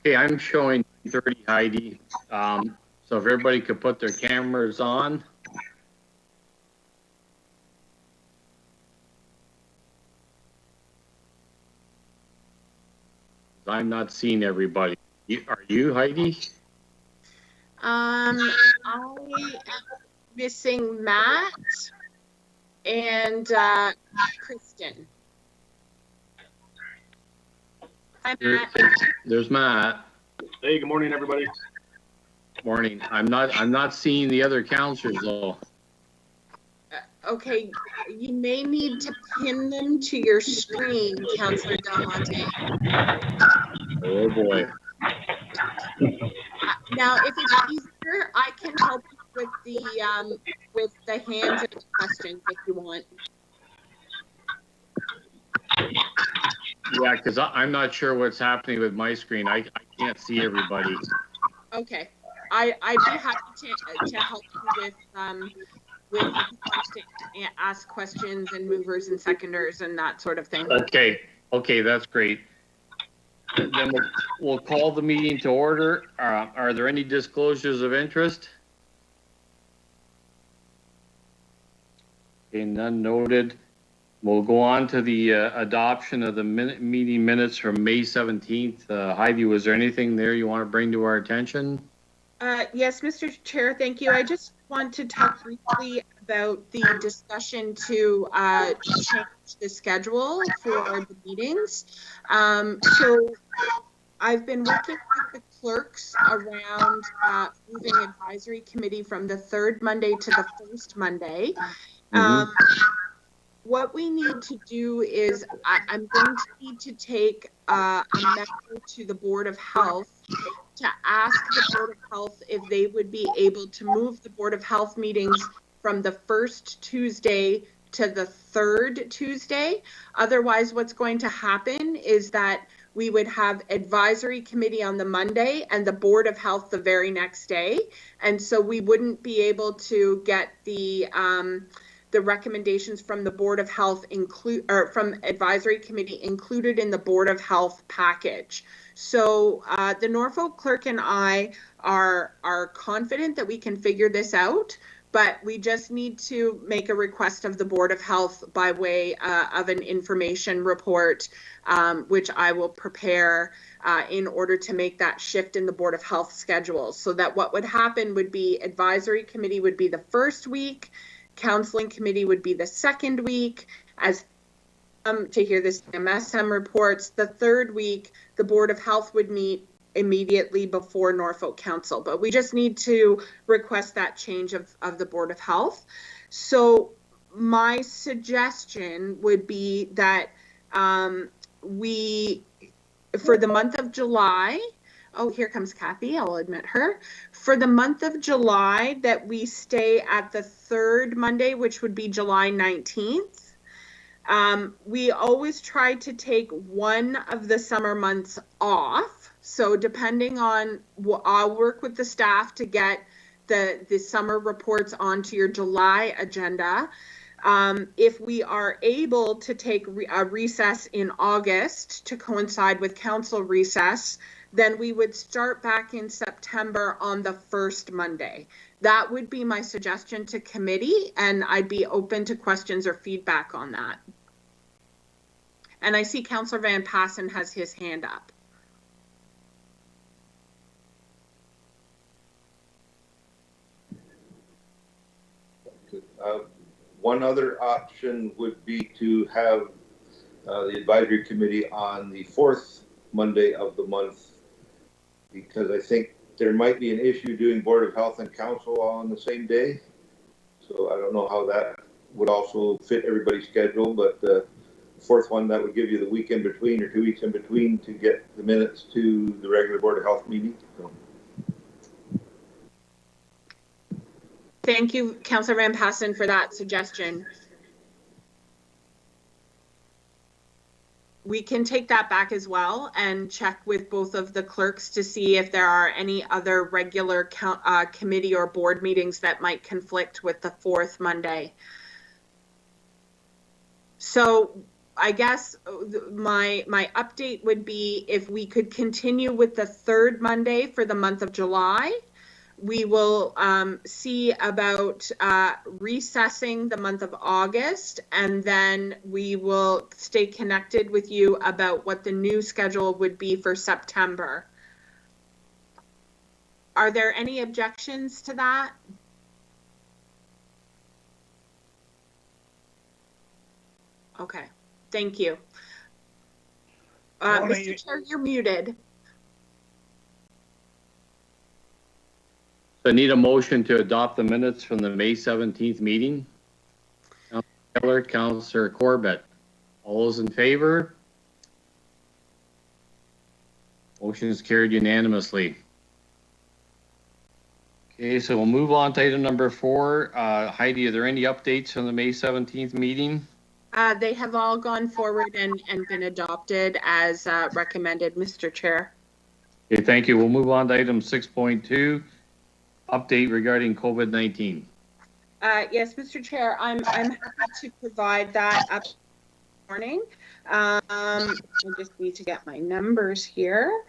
Okay, I'm showing 30 Heidi. So if everybody could put their cameras on. I'm not seeing everybody. Are you, Heidi? I am missing Matt and Kristen. Hi, Matt. There's Matt. Hey, good morning, everybody. Morning. I'm not seeing the other counselors though. Okay, you may need to pin them to your screen, Councillor Del Monte. Oh boy. Now, if it's easier, I can help you with the hands and the questions if you want. Yeah, because I'm not sure what's happening with my screen. I can't see everybody. Okay, I'd be happy to help you with who wants to ask questions and movers and seconders and that sort of thing. Okay, that's great. Then we'll call the meeting to order. Are there any disclosures of interest? Okay, none noted. We'll go on to the adoption of the meeting minutes from May 17th. Heidi, was there anything there you want to bring to our attention? Yes, Mr. Chair, thank you. I just want to talk briefly about the discussion to change the schedule for the meetings. So I've been working with the clerks around moving advisory committee from the third Monday to the first Monday. What we need to do is I'm going to need to take a member to the Board of Health to ask the Board of Health if they would be able to move the Board of Health meetings from the first Tuesday to the third Tuesday. Otherwise, what's going to happen is that we would have advisory committee on the Monday and the Board of Health the very next day. And so we wouldn't be able to get the the recommendations from the Board of Health from Advisory Committee included in the Board of Health package. So the Norfolk clerk and I are confident that we can figure this out, but we just need to make a request of the Board of Health by way of an information report, which I will prepare in order to make that shift in the Board of Health schedule. So that what would happen would be Advisory Committee would be the first week, Counseling Committee would be the second week, as to hear this MSM reports. The third week, the Board of Health would meet immediately before Norfolk Council, but we just need to request that change of the Board of Health. So my suggestion would be that we, for the month of July, oh, here comes Kathy, I'll admit her. For the month of July, that we stay at the third Monday, which would be July 19th. We always try to take one of the summer months off. So depending on I'll work with the staff to get the summer reports onto your July agenda. If we are able to take a recess in August to coincide with council recess, then we would start back in September on the first Monday. That would be my suggestion to committee, and I'd be open to questions or feedback on that. And I see Councillor Van Passen has his hand up. One other option would be to have the advisory committee on the fourth Monday of the month, because I think there might be an issue doing Board of Health and Council all on the same day. So I don't know how that would also fit everybody's schedule, but the fourth one, that would give you the week in between or 2 weeks in between to get the minutes to the regular Board of Health meeting. So. Thank you, Councillor Van Passen, for that suggestion. We can take that back as well and check with both of the clerks to see if there are any other regular committee or board meetings that might conflict with the fourth Monday. So I guess my update would be if we could continue with the third Monday for the month of July. We will see about recessing the month of August, and then we will stay connected with you about what the new schedule would be for September. Are there any objections to that? Okay, thank you. Mr. Chair, you're muted. I need a motion to adopt the minutes from the May 17th meeting. Councillor Keller, Councillor Corbett. All those in favor? Motion is carried unanimously. Okay, so we'll move on to item number 4. Heidi, are there any updates from the May 17th meeting? They have all gone forward and been adopted as recommended, Mr. Chair. Okay, thank you. We'll move on to item 6.2. Update regarding COVID-19. Yes, Mr. Chair, I'm happy to provide that up this morning. I just need to get my numbers here.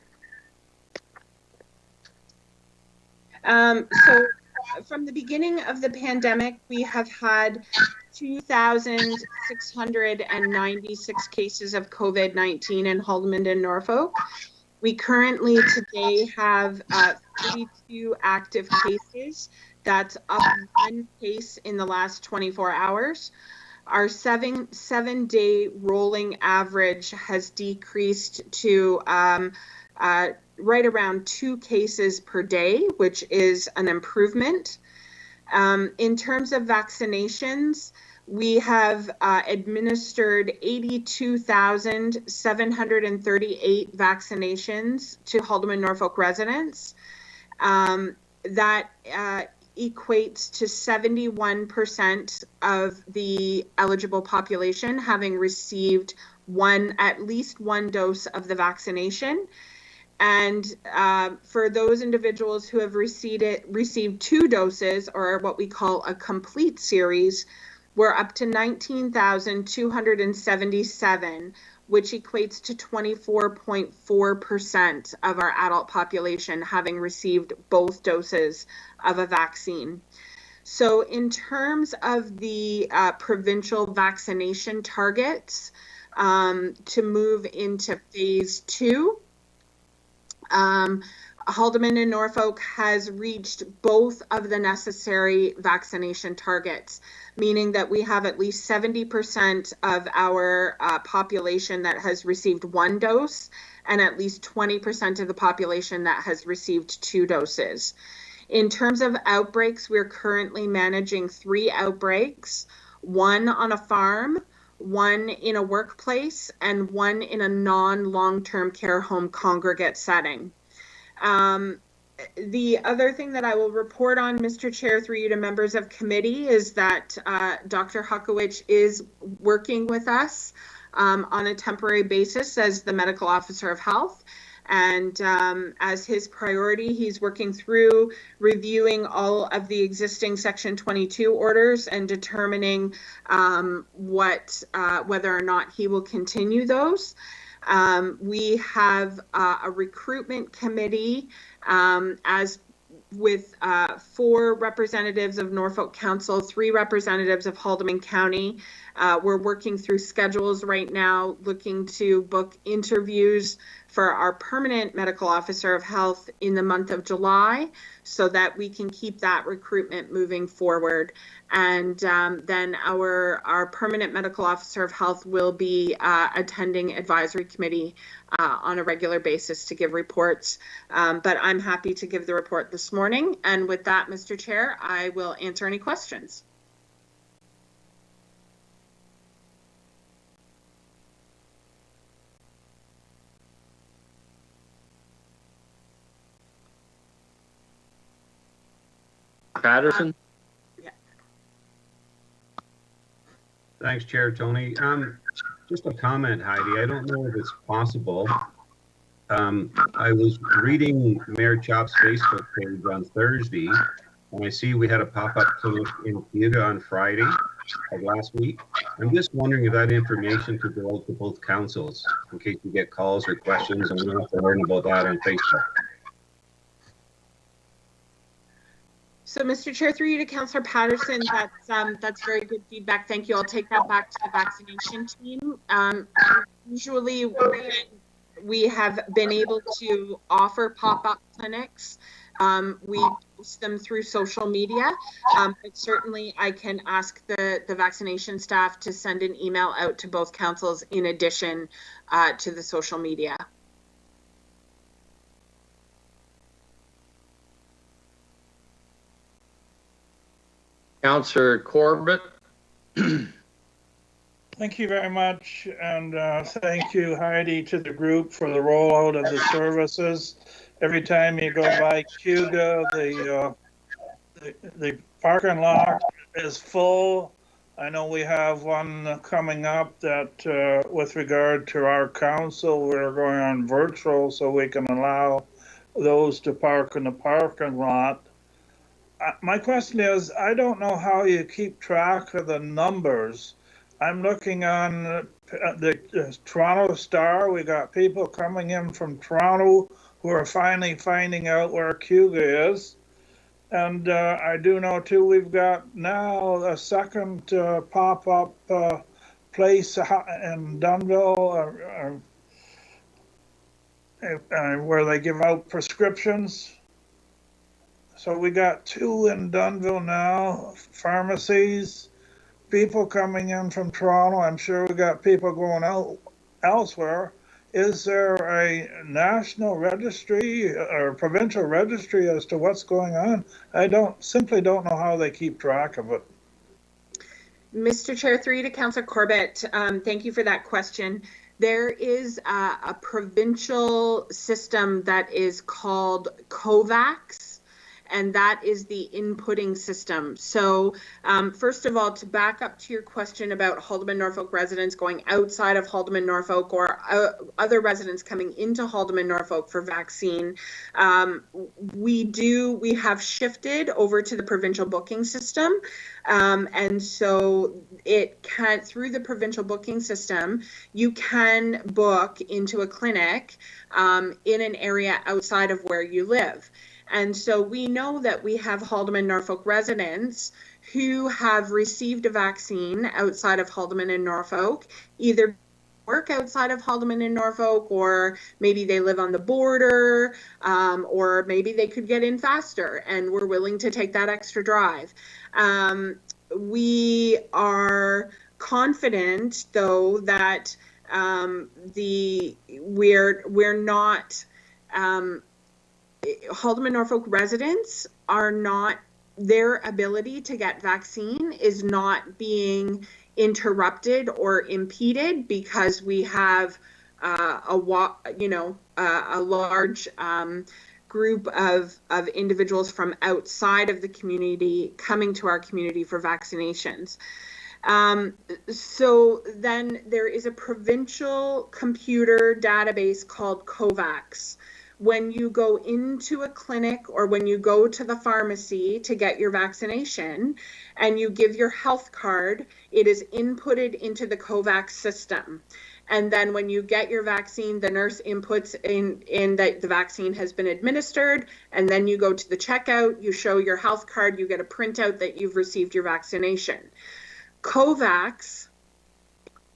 So from the beginning of the pandemic, we have had 2,696 cases of COVID-19 in Haldimand and Norfolk. We currently today have 32 active cases. That's up 1 case in the last 24 hours. Our seven-day rolling average has decreased to right around 2 cases per day, which is an improvement. In terms of vaccinations, we have administered 82,738 vaccinations to Haldimand Norfolk residents. That equates to 71% of the eligible population having received at least one dose of the vaccination. And for those individuals who have received 2 doses, or what we call a complete series, we're up to 19,277, which equates to 24.4% of our adult population having received both doses of a vaccine. So in terms of the provincial vaccination targets to move into phase 2, Haldimand and Norfolk has reached both of the necessary vaccination targets, meaning that we have at least 70% of our population that has received 1 dose and at least 20% of the population that has received 2 doses. In terms of outbreaks, we're currently managing 3 outbreaks, 1 on a farm, 1 in a workplace, and 1 in a non-long-term care home congregate setting. The other thing that I will report on, Mr. Chair, through you to members of committee, is that Dr. Huckowich is working with us on a temporary basis as the medical officer of health. And as his priority, he's working through reviewing all of the existing Section 22 orders and determining whether or not he will continue those. We have a recruitment committee as with 4 representatives of Norfolk Council, 3 representatives of Haldimand County. We're working through schedules right now, looking to book interviews for our permanent medical officer of health in the month of July so that we can keep that recruitment moving forward. And then our permanent medical officer of health will be attending advisory committee on a regular basis to give reports. But I'm happy to give the report this morning. And with that, Mr. Chair, I will answer any questions. Patterson? Thanks, Chair Tony. Just a comment, Heidi. I don't know if it's possible. I was reading Mayor Chop's Facebook page on Thursday, and I see we had a pop-up clinic in Cayuga on Friday of last week. I'm just wondering if that information could go out to both councils in case you get calls or questions, and we don't have to learn about that on Facebook. So, Mr. Chair, through you to Councillor Patterson, that's very good feedback. Thank you. I'll take that back to the vaccination team. Usually, we have been able to offer pop-up clinics. We post them through social media, but certainly I can ask the vaccination staff to send an email out to both councils in addition to the social media. Councillor Corbett? Thank you very much, and thank you, Heidi, to the group for the rollout of the services. Every time you go by Cayuga, the parking lot is full. I know we have one coming up that, with regard to our council, we're going on virtual so we can allow those to park in the parking lot. My question is, I don't know how you keep track of the numbers. I'm looking on the Toronto Star. We got people coming in from Toronto who are finally finding out where Cayuga is. And I do know too, we've got now a second pop-up place in Dunville where they give out prescriptions. So we got 2 in Dunville now, pharmacies, people coming in from Toronto. I'm sure we got people going out elsewhere. Is there a national registry or provincial registry as to what's going on? I simply don't know how they keep track of it. Mr. Chair, through you to Councillor Corbett, thank you for that question. There is a provincial system that is called COVAX. and that is the inputting system. So first of all, to back up to your question about Haldimand Norfolk residents going outside of Haldimand Norfolk or other residents coming into Haldimand Norfolk for vaccine, we have shifted over to the provincial booking system. And so it can, through the provincial booking system, you can book into a clinic in an area outside of where you live. And so we know that we have Haldimand Norfolk residents who have received a vaccine outside of Haldimand and Norfolk, either work outside of Haldimand and Norfolk, or maybe they live on the border, or maybe they could get in faster and we're willing to take that extra drive. We are confident, though, that we're not Haldimand Norfolk residents are not, their ability to get vaccine is not being interrupted or impeded because we have a large group of individuals from outside of the community coming to our community for vaccinations. So then there is a provincial computer database called COVAX. When you go into a clinic or when you go to the pharmacy to get your vaccination and you give your health card, it is inputted into the COVAX system. And then when you get your vaccine, the nurse inputs in that the vaccine has been administered, and then you go to the checkout, you show your health card, you get a printout that you've received your vaccination. COVAX,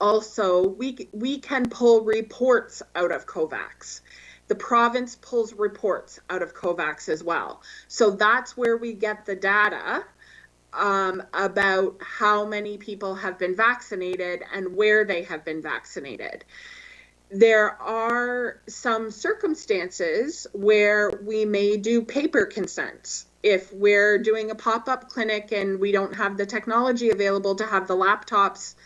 also, we can pull reports out of COVAX. The province pulls reports out of COVAX as well. So that's where we get the data about how many people have been vaccinated and where they have been vaccinated. There are some circumstances where we may do paper consents. If we're doing a pop-up clinic and we don't have the technology available to have the laptops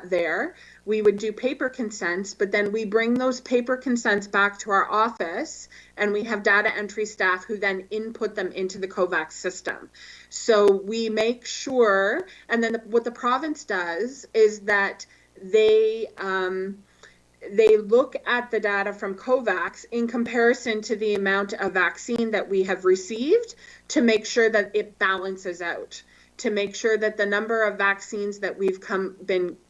there, we would do paper consents, but then we bring those paper consents back to our office and we have data entry staff who then input them into the COVAX system. So we make sure, and then what the province does is that they look at the data from COVAX in comparison to the amount of vaccine that we have received to make sure that it balances out, to make sure that the number of vaccines that we've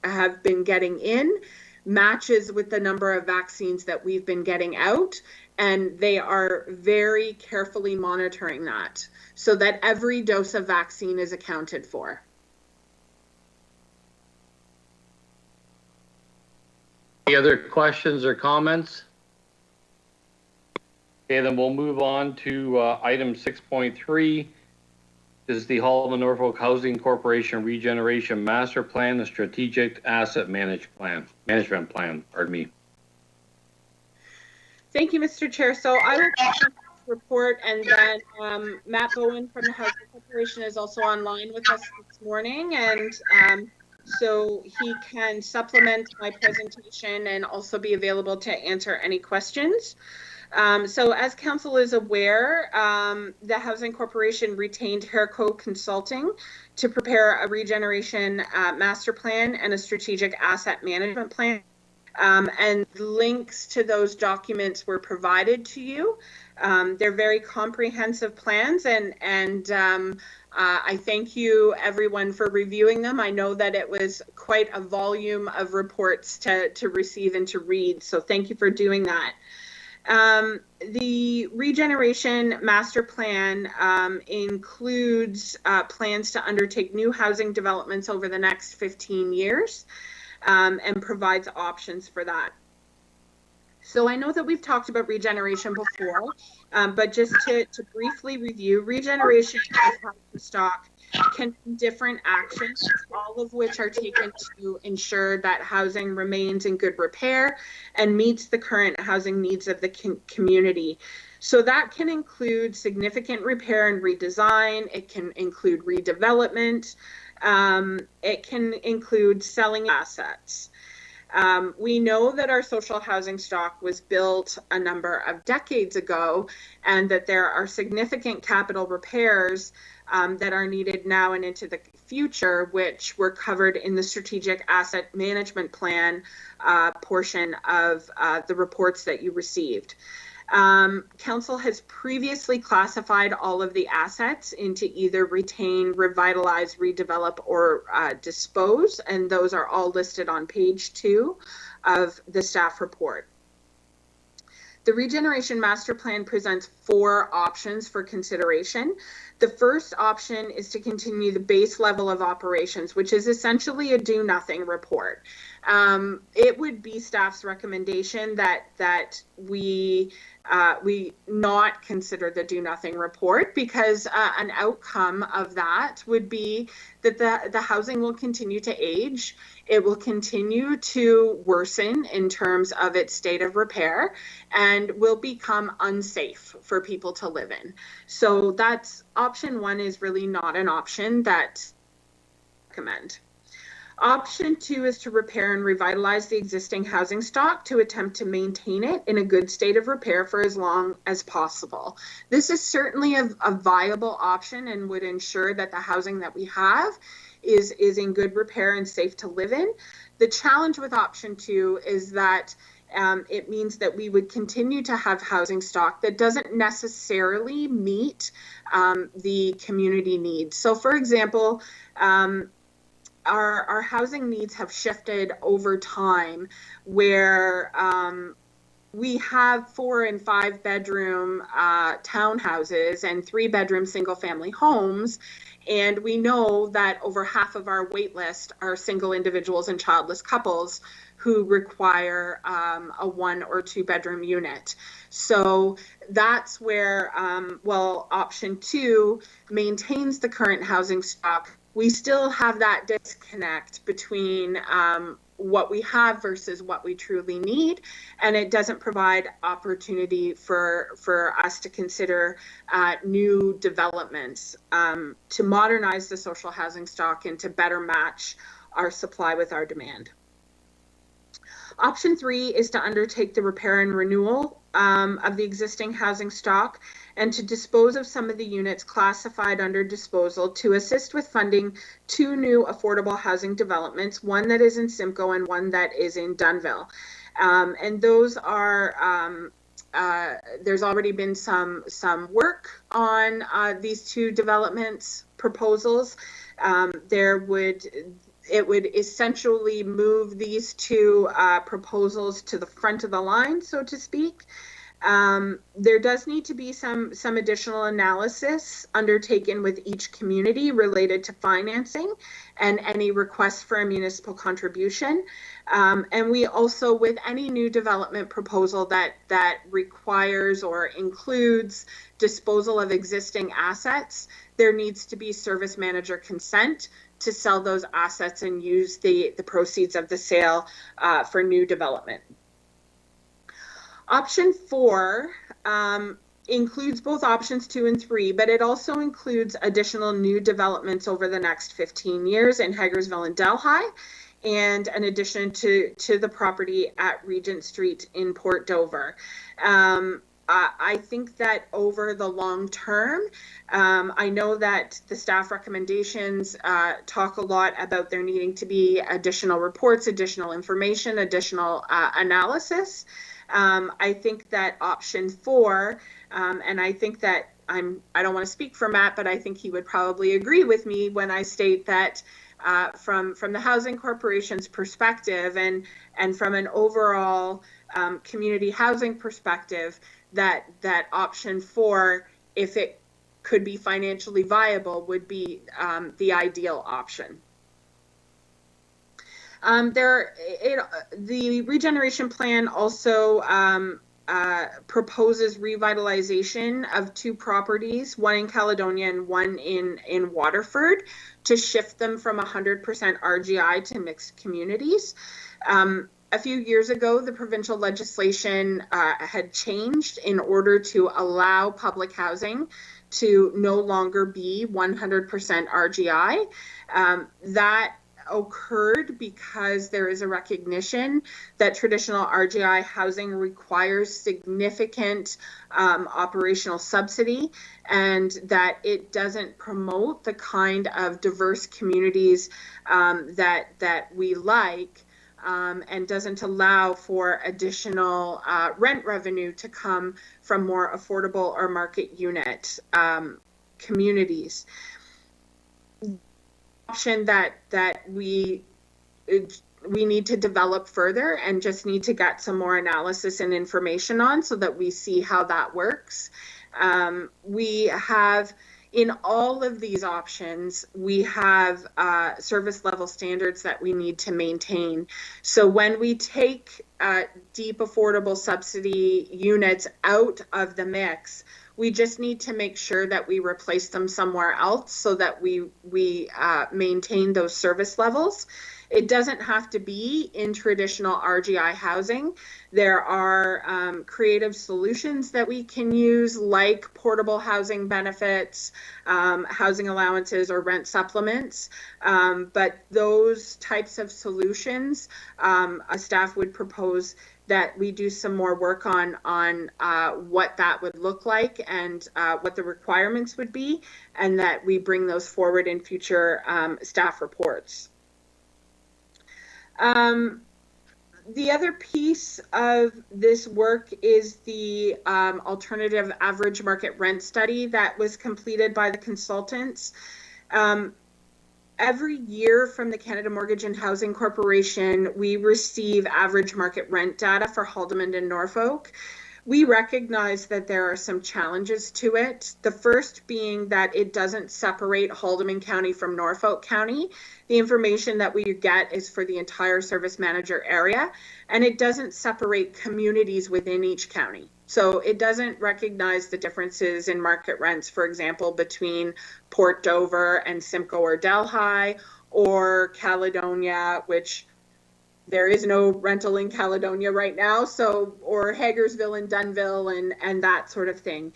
have been getting in matches with the number of vaccines that we've been getting out. And they are very carefully monitoring that so that every dose of vaccine is accounted for. Any other questions or comments? Okay, then we'll move on to item 6.3. This is the Haldimand Norfolk Housing Corporation Regeneration Master Plan, the Strategic Asset Management Plan. Pardon me. Thank you, Mr. Chair. So I will report, and then Matt Bowen from the Housing Corporation is also online with us this morning, and so he can supplement my presentation and also be available to answer any questions. So as council is aware, the Housing Corporation retained Hairco Consulting to prepare a regeneration master plan and a strategic asset management plan. And links to those documents were provided to you. They're very comprehensive plans, and I thank you everyone for reviewing them. I know that it was quite a volume of reports to receive and to read, so thank you for doing that. The regeneration master plan includes plans to undertake new housing developments over the next 15 years and provides options for that. So I know that we've talked about regeneration before, but just to briefly review, regeneration of housing stock can be different actions, all of which are taken to ensure that housing remains in good repair and meets the current housing needs of the community. So that can include significant repair and redesign. It can include redevelopment. It can include selling assets. We know that our social housing stock was built a number of decades ago, and that there are significant capital repairs that are needed now and into the future, which were covered in the strategic asset management plan portion of the reports that you received. Council has previously classified all of the assets into either retain, revitalize, redevelop, or dispose, and those are all listed on page 2 of the staff report. The Regeneration Master Plan presents 4 options for consideration. The first option is to continue the base level of operations, which is essentially a do-nothing report. It would be staff's recommendation that we not consider the do-nothing report, because an outcome of that would be that the housing will continue to age. It will continue to worsen in terms of its state of repair, and will become unsafe for people to live in. So that's option 1, is really not an option that I recommend. Option 2 is to repair and revitalize the existing housing stock to attempt to maintain it in a good state of repair for as long as possible. This is certainly a viable option and would ensure that the housing that we have is in good repair and safe to live in. The challenge with option 2 is that it means that we would continue to have housing stock that doesn't necessarily meet the community needs. So, for example, our housing needs have shifted over time, where we have 4 and 5 bedroom townhouses and 3 bedroom single family homes. And we know that over half of our wait list are single individuals and childless couples who require a 1 or 2 bedroom unit. So that's where, while option 2 maintains the current housing stock, we still have that disconnect between what we have versus what we truly need, and it doesn't provide opportunity for us to consider new developments to modernize the social housing stock and to better match our supply with our demand. Option 3 is to undertake the repair and renewal of the existing housing stock, and to dispose of some of the units classified under disposal to assist with funding 2 new affordable housing developments, one that is in Simcoe and one that is in Dunnville. And those are, there's already been some work on these 2 developments proposals. It would essentially move these 2 proposals to the front of the line, so to speak. There does need to be some additional analysis undertaken with each community related to financing and any requests for a municipal contribution. And we also, with any new development proposal that requires or includes disposal of existing assets, there needs to be service manager consent to sell those assets and use the proceeds of the sale for new development. Option 4 includes both options 2 and 3, but it also includes additional new developments over the next 15 years in Hagersville and Delhi, and an addition to the property at Regent Street in Port Dover. I think that over the long term, I know that the staff recommendations talk a lot about there needing to be additional reports, additional information, additional analysis. I think that option 4, and I think that I don't want to speak for Matt, but I think he would probably agree with me when I state that from the Housing Corporation's perspective and from an overall community housing perspective, that option 4, if it could be financially viable, would be the ideal option. The regeneration plan also proposes revitalization of 2 properties, one in Caledonia and one in Waterford, to shift them from 100% RGI to mixed communities. A few years ago, the provincial legislation had changed in order to allow public housing to no longer be 100% RGI. That occurred because there is a recognition that traditional RGI housing requires significant operational subsidy, and that it doesn't promote the kind of diverse communities that we like, and doesn't allow for additional rent revenue to come from more affordable or market unit communities. Option that we need to develop further and just need to get some more analysis and information on so that we see how that works. We have, in all of these options, we have service level standards that we need to maintain. So when we take deep affordable subsidy units out of the mix, we just need to make sure that we replace them somewhere else so that we maintain those service levels. It doesn't have to be in traditional RGI housing. There are creative solutions that we can use, like portable housing benefits, housing allowances, or rent supplements. But those types of solutions, a staff would propose that we do some more work on what that would look like and what the requirements would be, and that we bring those forward in future staff reports. The other piece of this work is the alternative average market rent study that was completed by the consultants. Every year from the Canada Mortgage and Housing Corporation, we receive average market rent data for Haldimand and Norfolk. We recognize that there are some challenges to it. The first being that it doesn't separate Haldimand County from Norfolk County. The information that we get is for the entire service manager area, and it doesn't separate communities within each county. So it doesn't recognize the differences in market rents, for example, between Port Dover and Simcoe or Delhi, or Caledonia, which there is no rental in Caledonia right now, so, or Hagersville and Dunnville and that sort of thing.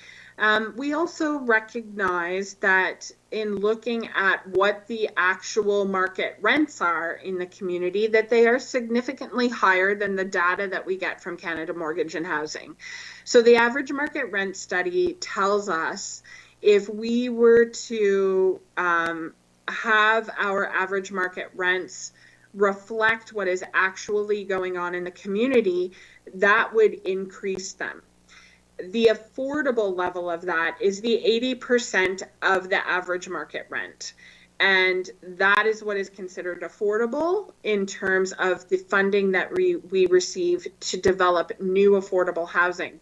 We also recognize that in looking at what the actual market rents are in the community, that they are significantly higher than the data that we get from Canada Mortgage and Housing. So the average market rent study tells us if we were to have our average market rents reflect what is actually going on in the community, that would increase them. The affordable level of that is the 80% of the average market rent. And that is what is considered affordable in terms of the funding that we receive to develop new affordable housing.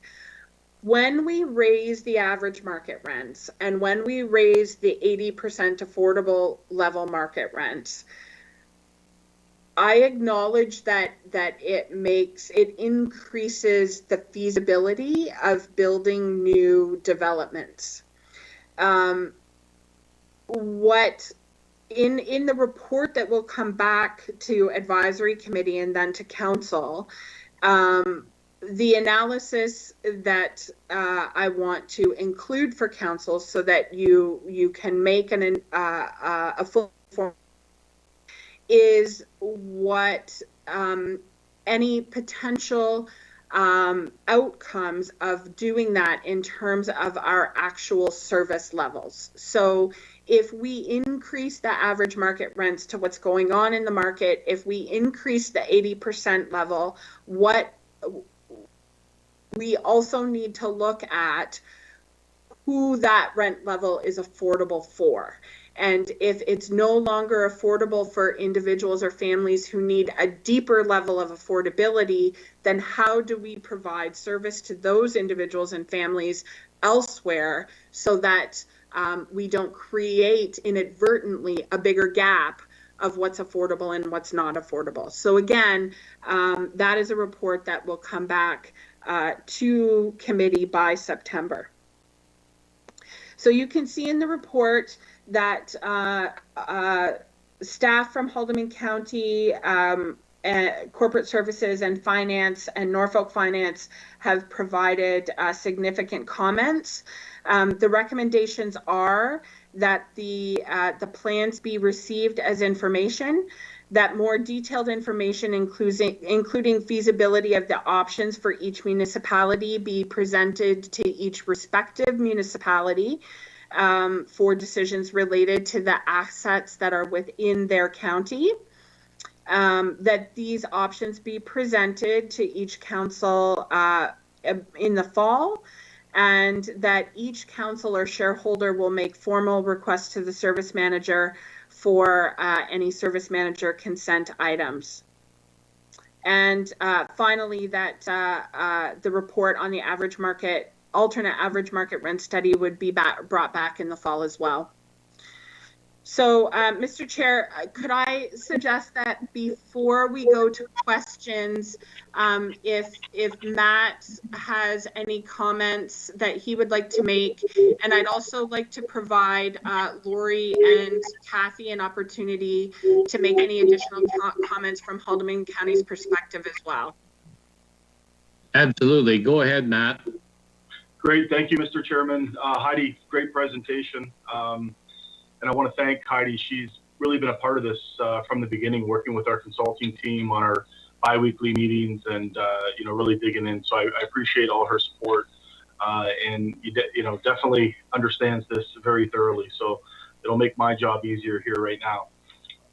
When we raise the average market rents and when we raise the 80% affordable level market rents, I acknowledge that it increases the feasibility of building new developments. What in the report that will come back to advisory committee and then to council, the analysis that I want to include for council so that you can make a full is what any potential outcomes of doing that in terms of our actual service levels. So if we increase the average market rents to what's going on in the market, if we increase the 80% level, what we also need to look at who that rent level is affordable for. And if it's no longer affordable for individuals or families who need a deeper level of affordability, then how do we provide service to those individuals and families elsewhere so that we don't create inadvertently a bigger gap of what's affordable and what's not affordable. So again, that is a report that will come back to committee by September. So you can see in the report that staff from Haldimand County, Corporate Services and Finance and Norfolk Finance have provided significant comments. The recommendations are that the plans be received as information, that more detailed information, including feasibility of the options for each municipality, be presented to each respective municipality for decisions related to the assets that are within their county. That these options be presented to each council in the fall, and that each council or shareholder will make formal requests to the service manager for any service manager consent items. And finally, that the report on the alternate average market rent study would be brought back in the fall as well. So, Mr. Chair, could I suggest that before we go to questions, if Matt has any comments that he would like to make, and I'd also like to provide Lori and Kathy an opportunity to make any additional comments from Haldimand County's perspective as well. Absolutely. Go ahead, Matt. Great. Thank you, Mr. Chairman. Heidi, great presentation. And I want to thank Heidi. She's really been a part of this from the beginning, working with our consulting team on our biweekly meetings and, really digging in. So I appreciate all her support and, definitely understands this very thoroughly. So it'll make my job easier here right now.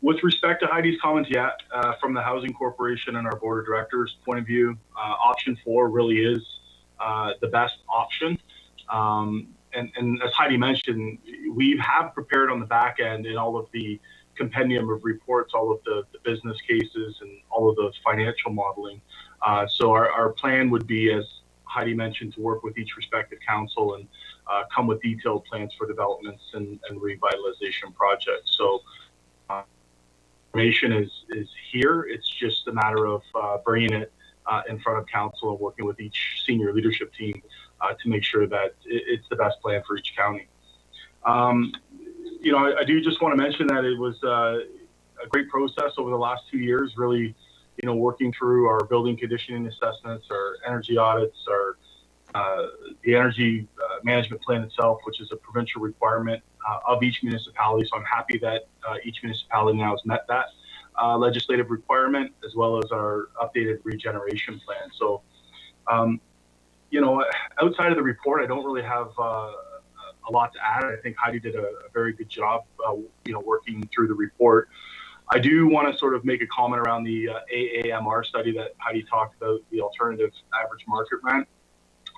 With respect to Heidi's comments, from the Housing Corporation and our board of directors point of view, option 4 really is the best option. And as Heidi mentioned, we have prepared on the back end in all of the compendium of reports, all of the business cases and all of the financial modeling. So our plan would be, as Heidi mentioned, to work with each respective council and come with detailed plans for developments and revitalization projects. So information is here. It's just a matter of bringing it in front of council and working with each senior leadership team to make sure that it's the best plan for each county. I do just want to mention that it was a great process over the last 2 years, really, working through our building conditioning assessments, our energy audits, the energy management plan itself, which is a provincial requirement of each municipality. So I'm happy that each municipality now has met that legislative requirement, as well as our updated regeneration plan. So, outside of the report, I don't really have a lot to add. I think Heidi did a very good job, working through the report. I do want to sort of make a comment around the AAMR study that Heidi talked about, the alternative average market rent.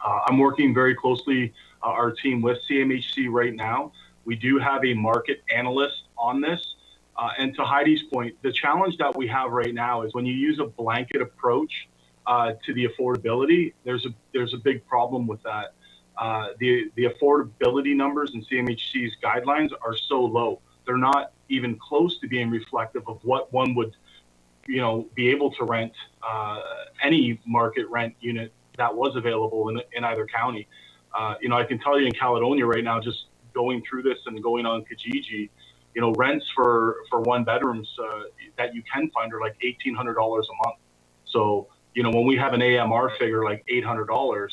I'm working very closely, our team with CMHC right now. We do have a market analyst on this. And to Heidi's point, the challenge that we have right now is when you use a blanket approach to the affordability, there's a big problem with that. The affordability numbers in CMHC's guidelines are so low. They're not even close to being reflective of what one would, be able to rent any market rent unit that was available in either county. I can tell you in Caledonia right now, just going through this and going on Kijiji, rents for one bedrooms that you can find are like $1,800 a month. So, when we have an AMR figure like $800,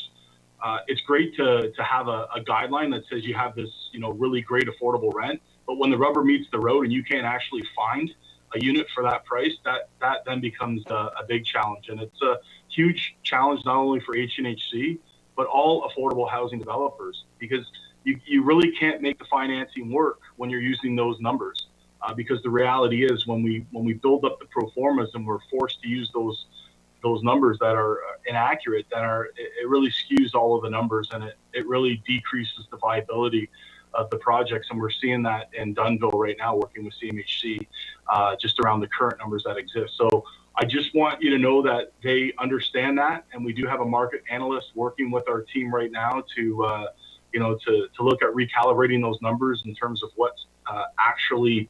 it's great to have a guideline that says you have this, really great affordable rent. But when the rubber meets the road and you can't actually find a unit for that price, that then becomes a big challenge. And it's a huge challenge not only for HNHC, but all affordable housing developers, because you really can't make the financing work when you're using those numbers. Because the reality is when we build up the pro formas and we're forced to use those numbers that are inaccurate, it really skews all of the numbers, and it really decreases the viability of the projects. And we're seeing that in Dunnville right now, working with CMHC, just around the current numbers that exist. So I just want you to know that they understand that, and we do have a market analyst working with our team right now to look at recalibrating those numbers in terms of what's actually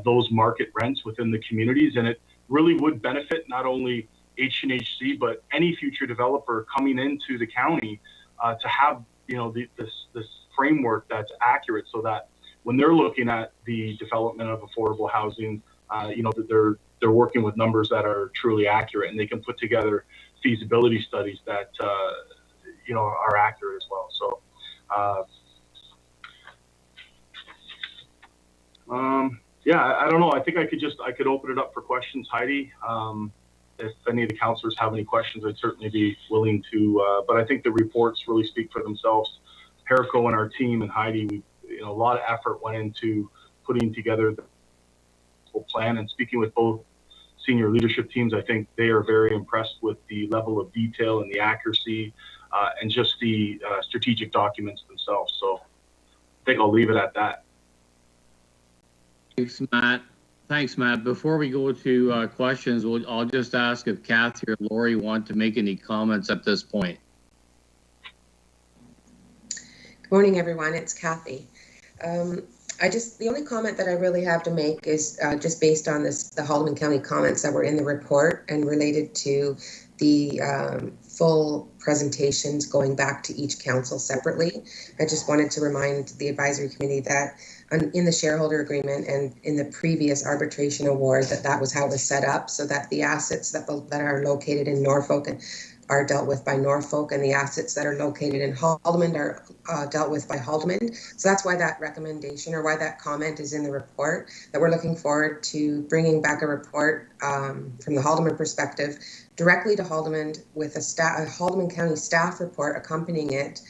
those market rents within the communities. And it really would benefit not only HNHC, but any future developer coming into the county to have, this framework that's accurate, so that when they're looking at the development of affordable housing, that they're working with numbers that are truly accurate, and they can put together feasibility studies that, are accurate as well. So, Yeah, I don't know. I think I could open it up for questions, Heidi. If any of the councilors have any questions, I'd certainly be willing to. But I think the reports really speak for themselves. Perico and our team and Heidi, a lot of effort went into putting together the whole plan. And speaking with both senior leadership teams, I think they are very impressed with the level of detail and the accuracy and just the strategic documents themselves. So I think I'll leave it at that. Thanks, Matt. Thanks, Matt. Before we go to questions, I'll just ask if Kathy or Lori want to make any comments at this point. Good morning, everyone. It's Kathy. The only comment that I really have to make is just based on the Haldimand County comments that were in the report and related to the full presentations going back to each council separately. I just wanted to remind the advisory committee that in the shareholder agreement and in the previous arbitration award that was how it was set up, so that the assets that are located in Norfolk are dealt with by Norfolk, and the assets that are located in Haldimand are dealt with by Haldimand. So that's why that recommendation, or why that comment is in the report, that we're looking forward to bringing back a report from the Haldimand perspective directly to Haldimand with a Haldimand County staff report accompanying it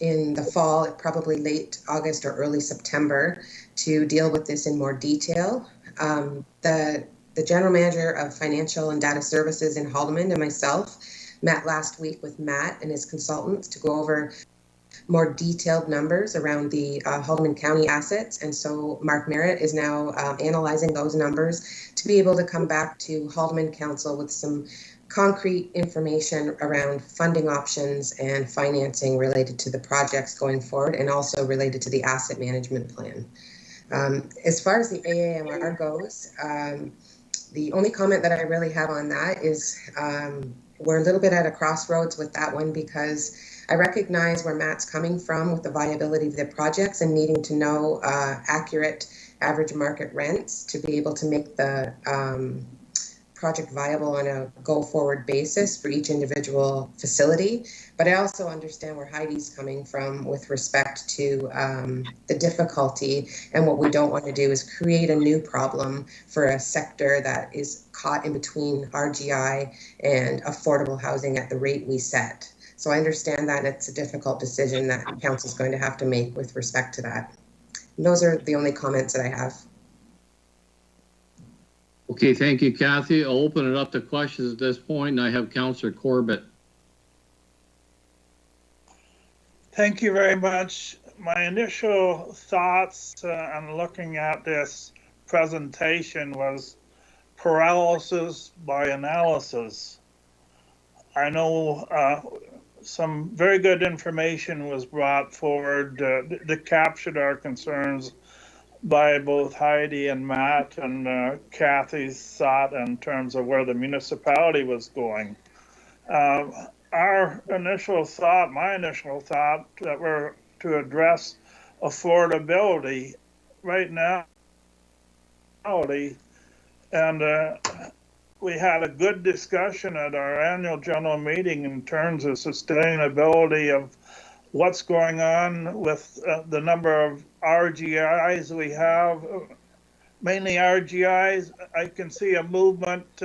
in the fall, probably late August or early September, to deal with this in more detail. The general manager of financial and data services in Haldimand and myself met last week with Matt and his consultants to go over more detailed numbers around the Haldimand County assets. And so Mark Merritt is now analyzing those numbers to be able to come back to Haldimand Council with some concrete information around funding options and financing related to the projects going forward, and also related to the asset management plan. As far as the AAMR goes, the only comment that I really have on that is we're a little bit at a crossroads with that one, because I recognize where Matt's coming from with the viability of the projects and needing to know accurate average market rents to be able to make the project viable on a go-forward basis for each individual facility. But I also understand where Heidi's coming from with respect to the difficulty, and what we don't want to do is create a new problem for a sector that is caught in between RGI and affordable housing at the rate we set. So I understand that it's a difficult decision that council's going to have to make with respect to that. And those are the only comments that I have. Okay, thank you, Kathy. I'll open it up to questions at this point, and I have Councillor Corbett. Thank you very much. My initial thoughts on looking at this presentation was paralysis by analysis. I know some very good information was brought forward that captured our concerns by both Heidi and Matt, and Kathy's thought in terms of where the municipality was going. My initial thought that we're to address affordability right now, and we had a good discussion at our annual general meeting in terms of sustainability of what's going on with the number of RGIs we have, mainly RGIs. I can see a movement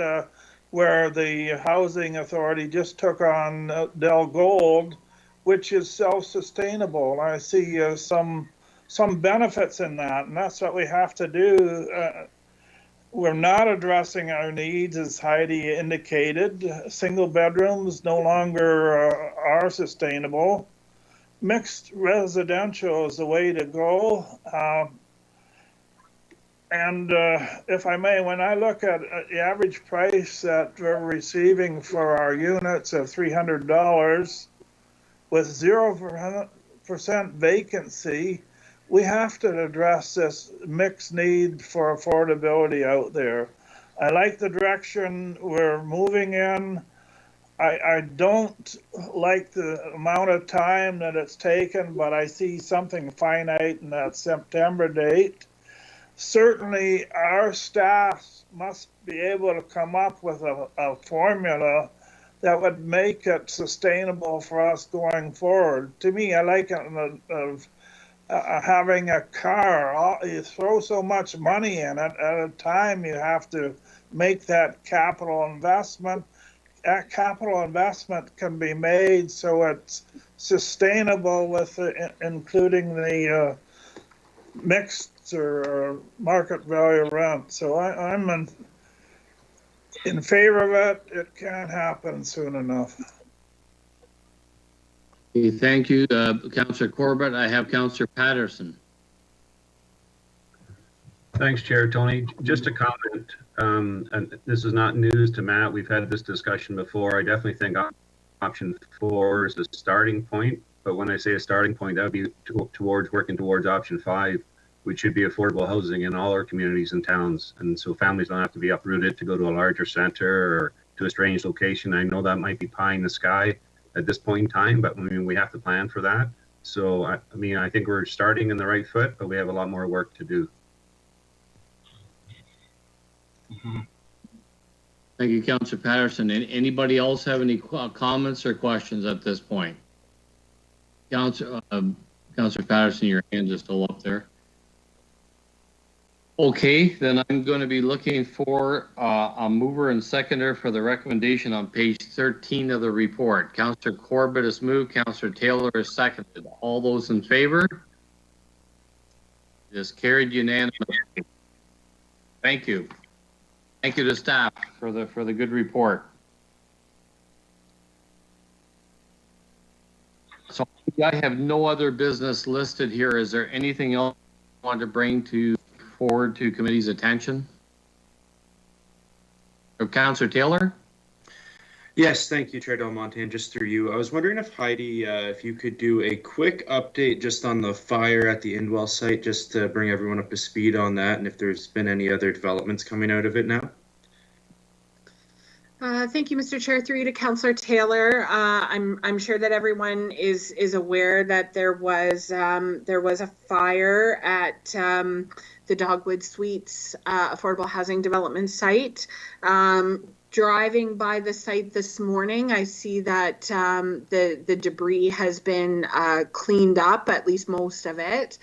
where the Housing Authority just took on Del Gold, which is self-sustainable. I see some benefits in that, and that's what we have to do. We're not addressing our needs, as Heidi indicated. Single bedrooms no longer are sustainable. Mixed residential is the way to go. And if I may, when I look at the average price that we're receiving for our units of $300 with 0% vacancy, we have to address this mixed need for affordability out there. I like the direction we're moving in. I don't like the amount of time that it's taken, but I see something finite in that September date. Certainly, our staff must be able to come up with a formula that would make it sustainable for us going forward. To me, I like it having a car, you throw so much money in it at a time. You have to make that capital investment. That capital investment can be made so it's sustainable with including the mixed or market value rent. So I'm in favor of it. It can't happen soon enough. Okay, thank you, Councillor Corbett. I have Councillor Patterson. Thanks, Chair Tony. Just a comment, and this is not news to Matt. We've had this discussion before. I definitely think option 4 is a starting point, but when I say a starting point, that would be towards working towards option 5, which should be affordable housing in all our communities and towns. And so families don't have to be uprooted to go to a larger center or to a strange location. I know that might be pie in the sky at this point in time, but I mean, we have to plan for that. So, I mean, I think we're starting in the right foot, but we have a lot more work to do. Thank you, Councillor Patterson. Anybody else have any comments or questions at this point? Councillor Patterson, your hand is still up there. Okay, then I'm going to be looking for a mover and seconder for the recommendation on page 13 of the report. Councillor Corbett has moved. Councillor Taylor has seconded. All those in favor? It is carried unanimously. Thank you. Thank you to staff for the good report. So I have no other business listed here. Is there anything else you want to bring forward to committee's attention? Or Councillor Taylor? Yes, thank you, Chair Del Monte, and just through you, I was wondering if Heidi, if you could do a quick update just on the fire at the Indwell site, just to bring everyone up to speed on that, and if there's been any other developments coming out of it now. Thank you, Mr. Chair. Through you to Councillor Taylor. I'm sure that everyone is aware that there was a fire at the Dogwood Suites affordable housing development site. Driving by the site this morning, I see that the debris has been cleaned up, at least most of it.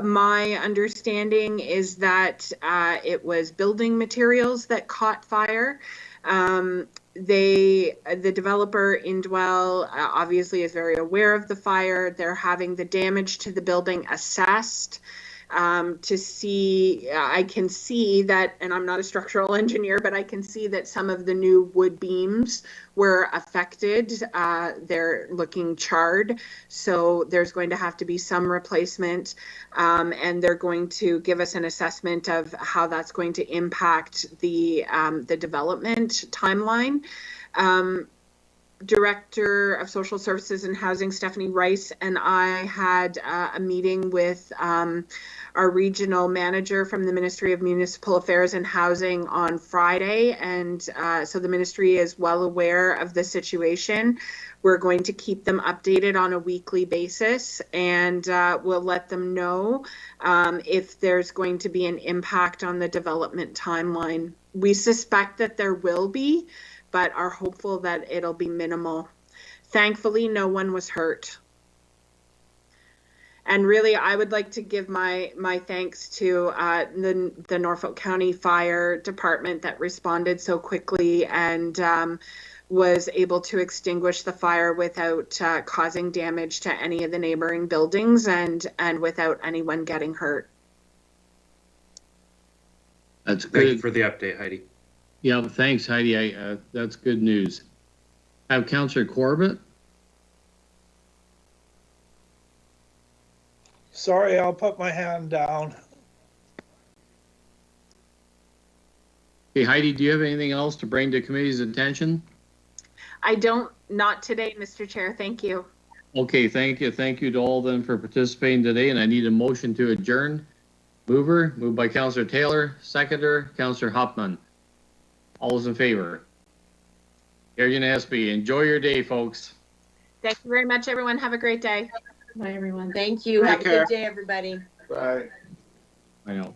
My understanding is that it was building materials that caught fire. The developer Indwell obviously is very aware of the fire. They're having the damage to the building assessed. To see, I can see that, and I'm not a structural engineer, but I can see that some of the new wood beams were affected. They're looking charred. So there's going to have to be some replacement. And they're going to give us an assessment of how that's going to impact the development timeline. Director of Social Services and Housing, Stephanie Rice, and I had a meeting with our regional manager from the Ministry of Municipal Affairs and Housing on Friday. And so the ministry is well aware of the situation. We're going to keep them updated on a weekly basis, and we'll let them know if there's going to be an impact on the development timeline. We suspect that there will be, but are hopeful that it'll be minimal. Thankfully, no one was hurt. And really, I would like to give my thanks to the Norfolk County Fire Department that responded so quickly and was able to extinguish the fire without causing damage to any of the neighboring buildings and without anyone getting hurt. That's good. Thank you for the update, Heidi. Yeah, thanks, Heidi. That's good news. Have Councillor Corbett? Sorry, I'll put my hand down. Hey, Heidi, do you have anything else to bring to committee's attention? I don't, not today, Mr. Chair. Thank you. Okay, thank you. Thank you to all of them for participating today, and I need a motion to adjourn. Moved by Councillor Taylor, seconder, Councillor Huffman. All those in favor? Carried unanimously. Enjoy your day, folks. Thank you very much, everyone. Have a great day. Bye, everyone. Thank you. Have a good day, everybody. Bye. I know.